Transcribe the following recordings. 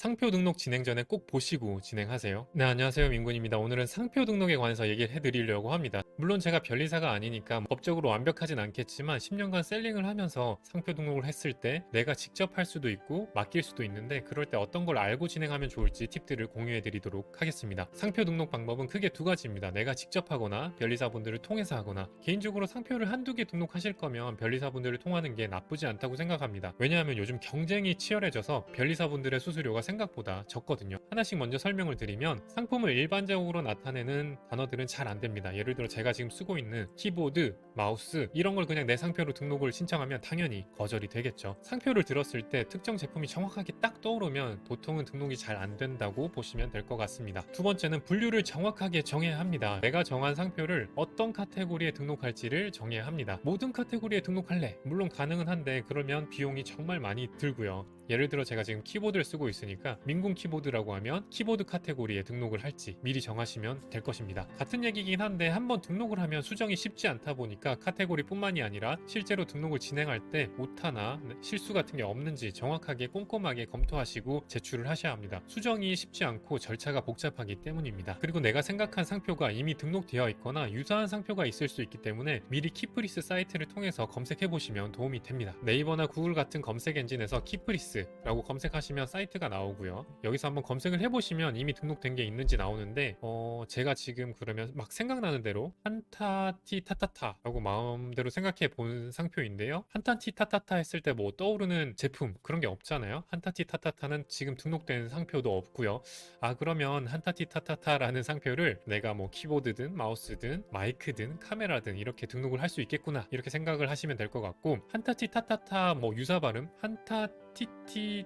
상표 등록 진행 전에 꼭 보시고 진행하세요. 네, 안녕하세요. 민군입니다. 오늘은 상표 등록에 관해서 얘기를 해드리려고 합니다. 물론 제가 변리사가 아니니까 법적으로 완벽하진 않겠지만 10년간 셀링을 하면서 상표 등록을 했을 때 내가 직접 할 수도 있고 맡길 수도 있는데 그럴 때 어떤 걸 알고 진행하면 좋을지 팁들을 공유해드리도록 하겠습니다. 상표 등록 방법은 크게 두 가지입니다. 내가 직접 하거나 변리사분들을 통해서 하거나. 개인적으로 상표를 한두 개 등록하실 거면 변리사분들을 통하는 게 나쁘지 않다고 생각합니다. 왜냐하면 요즘 경쟁이 치열해져서 변리사분들의 수수료가 생각보다 적거든요. 하나씩 먼저 설명을 드리면 상품을 일반적으로 나타내는 단어들은 잘 안 됩니다. 예를 들어 제가 지금 쓰고 있는 키보드, 마우스 이런 걸 그냥 내 상표로 등록을 신청하면 당연히 거절이 되겠죠. 상표를 들었을 때 특정 제품이 정확하게 딱 떠오르면 보통은 등록이 잘 안 된다고 보시면 될 것 같습니다. 두 번째는 분류를 정확하게 정해야 합니다. 내가 정한 상표를 어떤 카테고리에 등록할지를 정해야 합니다. 모든 카테고리에 등록할래? 물론 가능은 한데 그러면 비용이 정말 많이 들고요. 예를 들어 제가 지금 키보드를 쓰고 있으니까 민궁 키보드라고 하면 키보드 카테고리에 등록을 할지 미리 정하시면 될 것입니다. 같은 얘기긴 한데 한번 등록을 하면 수정이 쉽지 않다 보니까 카테고리뿐만이 아니라 실제로 등록을 진행할 때 오타나 실수 같은 게 없는지 정확하게 꼼꼼하게 검토하시고 제출을 하셔야 합니다. 수정이 쉽지 않고 절차가 복잡하기 때문입니다. 그리고 내가 생각한 상표가 이미 등록되어 있거나 유사한 상표가 있을 수 있기 때문에 미리 키프리스 사이트를 통해서 검색해 보시면 도움이 됩니다. 네이버나 구글 같은 검색 엔진에서 키프리스 라고 검색하시면 사이트가 나오고요. 여기서 한번 검색을 해보시면 이미 등록된 게 있는지 나오는데 제가 지금 그러면 막 생각나는 대로 한타티타타타 라고 마음대로 생각해 본 상표인데요. 한타티타타타 했을 때 뭐 떠오르는 제품 그런 게 없잖아요. 한타티타타타는 지금 등록된 상표도 없고요. 그러면 한타티타타타라는 상표를 내가 뭐 키보드든 마우스든 마이크든 카메라든 이렇게 등록을 할 수 있겠구나 이렇게 생각을 하시면 될 것 같고, 한타티타타타 뭐 유사 발음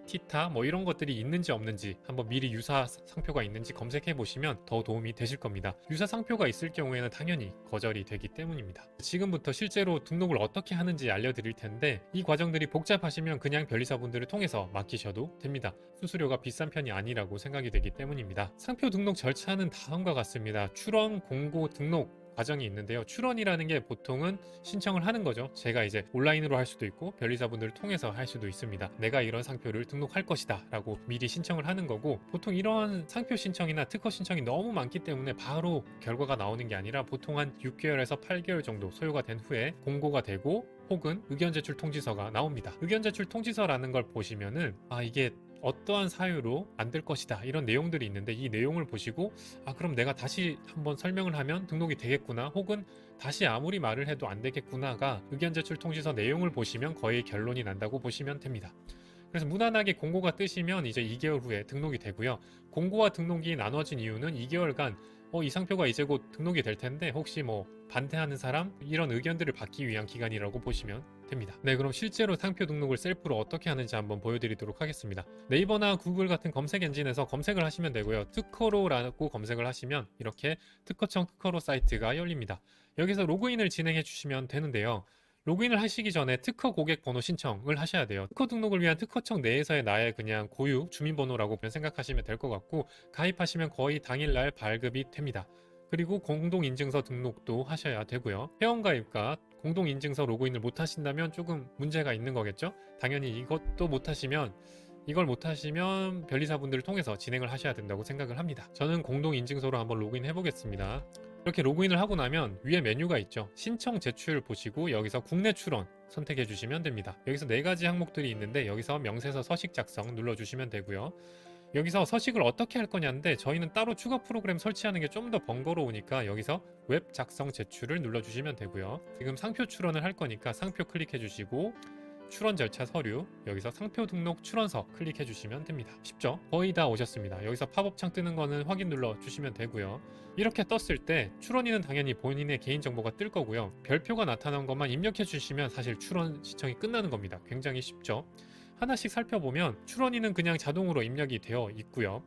티타 뭐 이런 것들이 있는지 없는지 한번 미리 유사 상표가 있는지 검색해 보시면 더 도움이 되실 겁니다. 유사 상표가 있을 경우에는 당연히 거절이 되기 때문입니다. 지금부터 실제로 등록을 어떻게 하는지 알려드릴 텐데 이 과정들이 복잡하시면 그냥 변리사분들을 통해서 맡기셔도 됩니다. 수수료가 비싼 편이 아니라고 생각이 되기 때문입니다. 상표 등록 절차는 다음과 같습니다. 출원, 공고, 등록 과정이 있는데요. 출원이라는 게 보통은 신청을 하는 거죠. 제가 이제 온라인으로 할 수도 있고 변리사분들을 통해서 할 수도 있습니다. 내가 이런 상표를 등록할 것이다 라고 미리 신청을 하는 거고, 보통 이런 상표 신청이나 특허 신청이 너무 많기 때문에 바로 결과가 나오는 게 아니라 보통 한 6개월에서 8개월 정도 소요가 된 후에 공고가 되고 혹은 의견 제출 통지서가 나옵니다. 의견 제출 통지서라는 걸 보시면은 이게 어떠한 사유로 안 될 것이다 이런 내용들이 있는데 이 내용을 보시고 그럼 내가 다시 한번 설명을 하면 등록이 되겠구나 혹은 다시 아무리 말을 해도 안 되겠구나가 의견 제출 통지서 내용을 보시면 거의 결론이 난다고 보시면 됩니다. 그래서 무난하게 공고가 뜨시면 이제 2개월 후에 등록이 되고요. 공고와 등록이 나눠진 이유는 2개월간 이 상표가 이제 곧 등록이 될 텐데 혹시 뭐 반대하는 사람 이런 의견들을 받기 위한 기간이라고 보시면 됩니다. 네, 그럼 실제로 상표 등록을 셀프로 어떻게 하는지 한번 보여드리도록 하겠습니다. 네이버나 구글 같은 검색 엔진에서 검색을 하시면 되고요. 특허로라고 검색을 하시면 이렇게 특허청 특허로 사이트가 열립니다. 여기서 로그인을 진행해 주시면 되는데요. 로그인을 하시기 전에 특허 고객 번호 신청을 하셔야 돼요. 특허 등록을 위한 특허청 내에서의 나의 그냥 고유 주민번호라고 생각하시면 될 것 같고, 가입하시면 거의 당일날 발급이 됩니다. 그리고 공동인증서 등록도 하셔야 되고요. 회원가입과 공동인증서 로그인을 못 하신다면 조금 문제가 있는 거겠죠? 당연히 이걸 못하시면 변리사분들을 통해서 진행을 하셔야 된다고 생각을 합니다. 저는 공동인증서로 한번 로그인 해보겠습니다. 이렇게 로그인을 하고 나면 위에 메뉴가 있죠. 신청 제출 보시고 여기서 국내 출원 선택해 주시면 됩니다. 여기서 4가지 항목들이 있는데 여기서 명세서 서식 작성 눌러주시면 되고요. 여기서 서식을 어떻게 할 거냐인데 저희는 따로 추가 프로그램 설치하는 게 좀 더 번거로우니까 여기서 웹 작성 제출을 눌러주시면 되고요. 지금 상표 출원을 할 거니까 상표 클릭해 주시고 출원 절차 서류, 여기서 상표 등록 출원서 클릭해 주시면 됩니다. 쉽죠? 거의 다 오셨습니다. 여기서 팝업창 뜨는 거는 확인 눌러 주시면 되고요. 이렇게 떴을 때 출원인은 당연히 본인의 개인정보가 뜰 거고요. 별표가 나타난 것만 입력해 주시면 사실 출원 신청이 끝나는 겁니다. 굉장히 쉽죠? 하나씩 살펴보면 출원인은 그냥 자동으로 입력이 되어 있고요.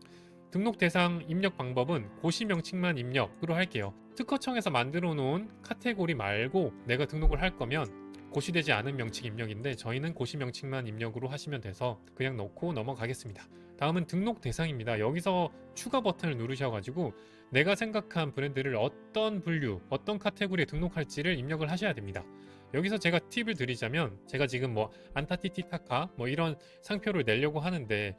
등록 대상 입력 방법은 고시 명칭만 입력으로 할게요. 특허청에서 만들어 놓은 카테고리 말고 내가 등록을 할 거면 고시되지 않은 명칭 입력인데 저희는 고시 명칭만 입력으로 하시면 돼서 그냥 넣고 넘어가겠습니다. 다음은 등록 대상입니다. 여기서 추가 버튼을 누르셔가지고 내가 생각한 브랜드를 어떤 분류, 어떤 카테고리에 등록할지를 입력을 하셔야 됩니다. 여기서 제가 팁을 드리자면, 제가 지금 뭐 안타티티타카 뭐 이런 상표를 내려고 하는데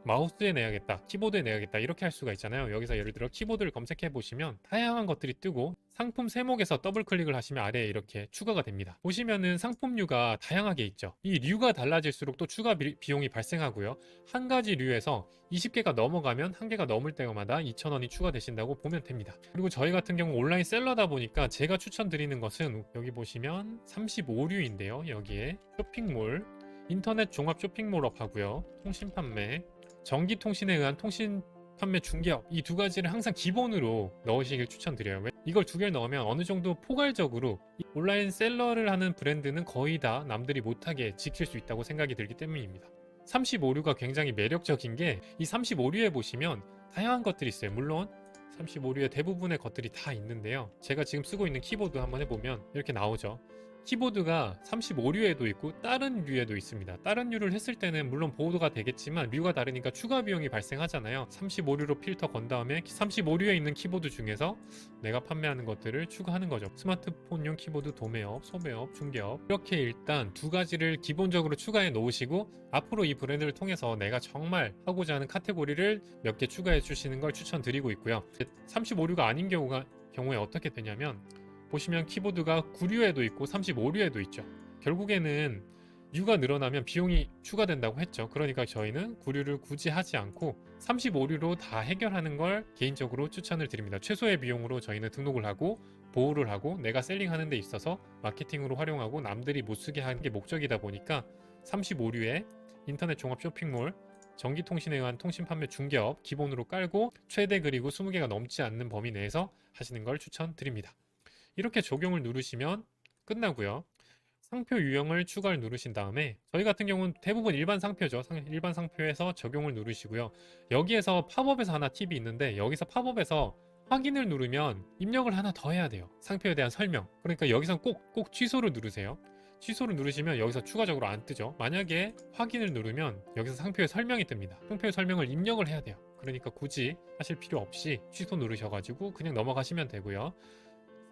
마우스에 내야겠다, 키보드에 내야겠다 이렇게 할 수가 있잖아요. 여기서 예를 들어 키보드를 검색해 보시면 다양한 것들이 뜨고 상품 세목에서 더블 클릭을 하시면 아래에 이렇게 추가가 됩니다. 보시면은 상품류가 다양하게 있죠. 이 류가 달라질수록 또 추가 비용이 발생하고요. 한 가지 류에서 20개가 넘어가면 한 개가 넘을 때마다 2,000원이 추가되신다고 보면 됩니다. 그리고 저희 같은 경우 온라인 셀러다 보니까 제가 추천드리는 것은 여기 보시면 35류인데요. 여기에 쇼핑몰, 인터넷 종합 쇼핑몰업 하고요. 통신 판매, 전기 통신에 의한 통신 판매 중개업, 이 두 가지를 항상 기본으로 넣으시길 추천드려요. 이걸 두 개를 넣으면 어느 정도 포괄적으로 온라인 셀러를 하는 브랜드는 거의 다 남들이 못하게 지킬 수 있다고 생각이 들기 때문입니다. 35류가 굉장히 매력적인 게, 이 35류에 보시면 다양한 것들이 있어요. 물론 35류의 대부분의 것들이 다 있는데요. 제가 지금 쓰고 있는 키보드 한번 해보면 이렇게 나오죠. 키보드가 35류에도 있고 다른 류에도 있습니다. 다른 류를 했을 때는 물론 보호가 되겠지만 류가 다르니까 추가 비용이 발생하잖아요. 35류로 필터 건 다음에 35류에 있는 키보드 중에서 내가 판매하는 것들을 추가하는 거죠. 스마트폰용 키보드 도매업, 소매업, 중개업, 이렇게 일단 두 가지를 기본적으로 추가해 놓으시고 앞으로 이 브랜드를 통해서 내가 정말 하고자 하는 카테고리를 몇 개 추가해 주시는 걸 추천드리고 있고요. 35류가 아닌 경우에 어떻게 되냐면, 보시면 키보드가 9류에도 있고 35류에도 있죠. 결국에는 류가 늘어나면 비용이 추가된다고 했죠. 그러니까 저희는 9류를 굳이 하지 않고 35류로 다 해결하는 걸 개인적으로 추천을 드립니다. 최소의 비용으로 저희는 등록을 하고 보호를 하고 내가 셀링하는 데 있어서 마케팅으로 활용하고 남들이 못 쓰게 하는 게 목적이다 보니까 35류에 인터넷 종합 쇼핑몰, 전기통신에 의한 통신 판매 중개업 기본으로 깔고 최대 그리고 20개가 넘지 않는 범위 내에서 하시는 걸 추천드립니다. 이렇게 적용을 누르시면 끝나고요. 상표 유형을 추가를 누르신 다음에 저희 같은 경우는 대부분 일반 상표죠. 일반 상표에서 적용을 누르시고요. 여기에서 팝업에서 하나 팁이 있는데, 여기서 팝업에서 확인을 누르면 입력을 하나 더 해야 돼요. 상표에 대한 설명. 그러니까 여기서 꼭 취소를 누르세요. 취소를 누르시면 여기서 추가적으로 안 뜨죠. 만약에 확인을 누르면 여기서 상표의 설명이 뜹니다. 상표의 설명을 입력을 해야 돼요. 그러니까 굳이 하실 필요 없이 취소 누르셔가지고 그냥 넘어가시면 되고요.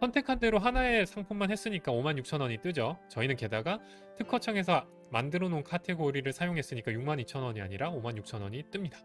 선택한 대로 하나의 상품만 했으니까 56,000원이 뜨죠. 저희는 게다가 특허청에서 만들어 놓은 카테고리를 사용했으니까 62,000원이 아니라 56,000원이 뜹니다.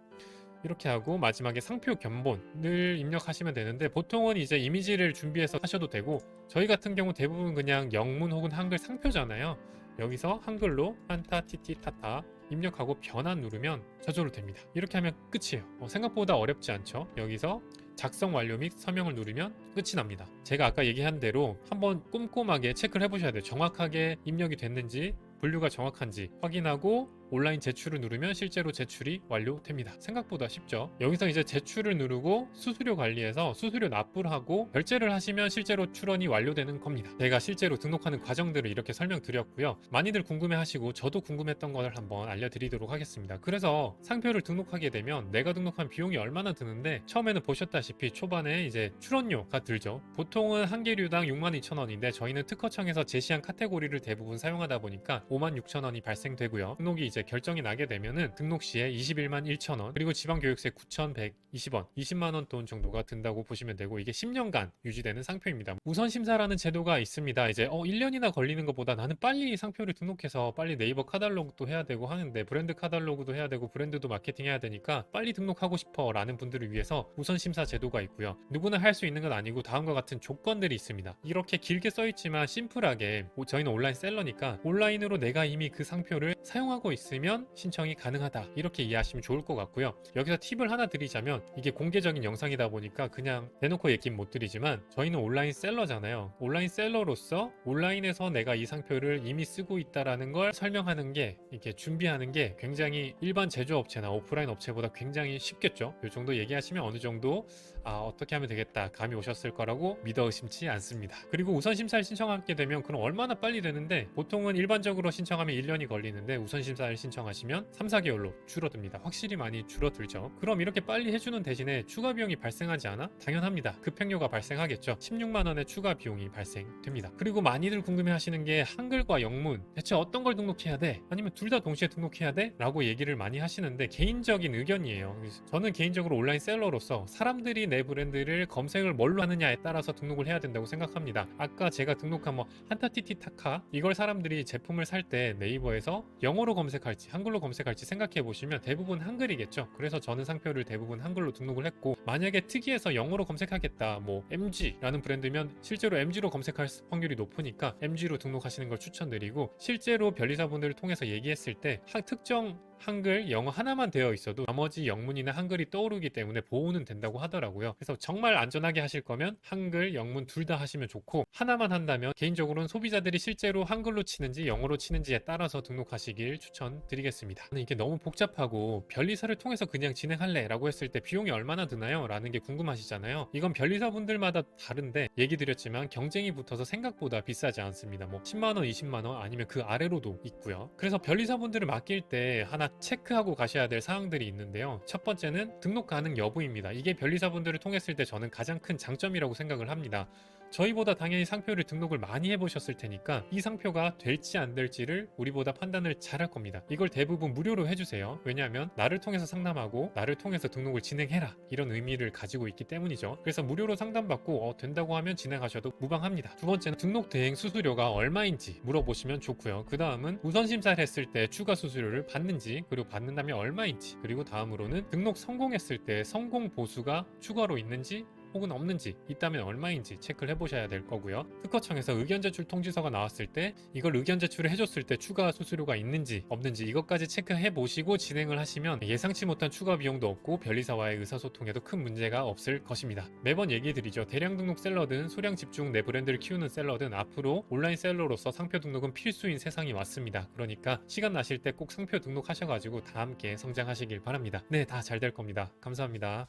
이렇게 하고 마지막에 상표 견본을 입력하시면 되는데, 보통은 이제 이미지를 준비해서 하셔도 되고, 저희 같은 경우 대부분 그냥 영문 혹은 한글 상표잖아요. 여기서 한글로 한타티티타타 입력하고 변환 누르면 저절로 됩니다. 이렇게 하면 끝이에요. 생각보다 어렵지 않죠. 여기서 작성 완료 및 서명을 누르면 끝이 납니다. 제가 아까 얘기한 대로 한번 꼼꼼하게 체크를 해보셔야 돼요. 정확하게 입력이 됐는지, 분류가 정확한지 확인하고 온라인 제출을 누르면 실제로 제출이 완료됩니다. 생각보다 쉽죠. 여기서 이제 제출을 누르고 수수료 관리해서 수수료 납부를 하고 결제를 하시면 실제로 출원이 완료되는 겁니다. 제가 실제로 등록하는 과정들을 이렇게 설명드렸고요. 많이들 궁금해하시고 저도 궁금했던 것을 한번 알려드리도록 하겠습니다. 그래서 상표를 등록하게 되면 내가 등록한 비용이 얼마나 드는데, 처음에는 보셨다시피 초반에 이제 출원료가 들죠. 보통은 한 개류당 62,000원인데 저희는 특허청에서 제시한 카테고리를 대부분 사용하다 보니까 56,000원이 발생되고요. 등록이 이제 결정이 나게 되면은 등록 시에 21만 1천원, 그리고 지방교육세 9,120원, 20만원 돈 정도가 든다고 보시면 되고, 이게 10년간 유지되는 상표입니다. 우선심사라는 제도가 있습니다. 이제 1년이나 걸리는 것보다 나는 빨리 상표를 등록해서 빨리 네이버 카탈로그도 해야 되고 하는데, 브랜드 카탈로그도 해야 되고 브랜드도 마케팅 해야 되니까 빨리 등록하고 싶어 라는 분들을 위해서 우선심사 제도가 있고요. 누구나 할 수 있는 건 아니고 다음과 같은 조건들이 있습니다. 이렇게 길게 써있지만 심플하게, 저희는 온라인 셀러니까 온라인으로 내가 이미 그 상표를 사용하고 있으면 신청이 가능하다, 이렇게 이해하시면 좋을 것 같고요. 여기서 팁을 하나 드리자면, 이게 공개적인 영상이다 보니까 그냥 대놓고 얘기는 못 드리지만, 저희는 온라인 셀러잖아요. 온라인 셀러로서 온라인에서 내가 이 상표를 이미 쓰고 있다라는 걸 설명하는 게, 이렇게 준비하는 게 굉장히 일반 제조업체나 오프라인 업체보다 굉장히 쉽겠죠. 이 정도 얘기하시면 어느 정도 어떻게 하면 되겠다 감이 오셨을 거라고 믿어 의심치 않습니다. 그리고 우선심사를 신청하게 되면 그럼 얼마나 빨리 되는데, 보통은 일반적으로 신청하면 1년이 걸리는데 우선심사를 신청하시면 3, 4개월로 줄어듭니다. 확실히 많이 줄어들죠. 그럼 이렇게 빨리 해주는 대신에 추가 비용이 발생하지 않아? 당연합니다. 급행료가 발생하겠죠. 16만 원의 추가 비용이 발생됩니다. 그리고 많이들 궁금해하시는 게 한글과 영문 대체 어떤 걸 등록해야 돼? 아니면 둘 다 동시에 등록해야 돼? 라고 얘기를 많이 하시는데 개인적인 의견이에요. 저는 개인적으로 온라인 셀러로서 사람들이 내 브랜드를 검색을 뭘로 하느냐에 따라서 등록을 해야 된다고 생각합니다. 아까 제가 등록한 한타티티타카 이걸 사람들이 제품을 살 때 네이버에서 영어로 검색할지 한글로 검색할지 생각해 보시면 대부분 한글이겠죠. 그래서 저는 상표를 대부분 한글로 등록을 했고, 만약에 특이해서 영어로 검색하겠다 MG라는 브랜드면 실제로 MG로 검색할 확률이 높으니까 MG로 등록하시는 걸 추천드리고, 실제로 변리사분들을 통해서 얘기했을 때 특정 한글, 영어 하나만 되어 있어도 나머지 영문이나 한글이 떠오르기 때문에 보호는 된다고 하더라고요. 그래서 정말 안전하게 하실 거면 한글, 영문 둘 다 하시면 좋고, 하나만 한다면 개인적으로는 소비자들이 실제로 한글로 치는지 영어로 치는지에 따라서 등록하시길 추천드리겠습니다. 이게 너무 복잡하고 변리사를 통해서 그냥 진행할래 라고 했을 때 비용이 얼마나 드나요? 라는 게 궁금하시잖아요. 이건 변리사분들마다 다른데 얘기 드렸지만 경쟁이 붙어서 생각보다 비싸지 않습니다. 10만원, 20만원 아니면 그 아래로도 있고요. 그래서 변리사분들을 맡길 때 하나 체크하고 가셔야 될 사항들이 있는데요. 첫 번째는 등록 가능 여부입니다. 이게 변리사분들을 통했을 때 저는 가장 큰 장점이라고 생각을 합니다. 저희보다 당연히 상표를 등록을 많이 해보셨을 테니까 이 상표가 될지 안 될지를 우리보다 판단을 잘 할 겁니다. 이걸 대부분 무료로 해주세요. 왜냐하면 나를 통해서 상담하고 나를 통해서 등록을 진행해라 이런 의미를 가지고 있기 때문이죠. 그래서 무료로 상담받고 된다고 하면 진행하셔도 무방합니다. 두 번째는 등록 대행 수수료가 얼마인지 물어보시면 좋고요. 그 다음은 우선 심사를 했을 때 추가 수수료를 받는지, 그리고 받는다면 얼마인지, 그리고 다음으로는 등록 성공했을 때 성공 보수가 추가로 있는지 혹은 없는지, 있다면 얼마인지 체크를 해보셔야 될 거고요. 특허청에서 의견 제출 통지서가 나왔을 때 이걸 의견 제출을 해줬을 때 추가 수수료가 있는지 없는지 이것까지 체크해 보시고 진행을 하시면 예상치 못한 추가 비용도 없고 변리사와의 의사소통에도 큰 문제가 없을 것입니다. 매번 얘기드리죠. 대량 등록 셀러든 소량 집중 내 브랜드를 키우는 셀러든 앞으로 온라인 셀러로서 상표 등록은 필수인 세상이 왔습니다. 그러니까 시간 나실 때 꼭 상표 등록하셔가지고 다 함께 성장하시길 바랍니다. 네, 다 잘 될 겁니다. 감사합니다.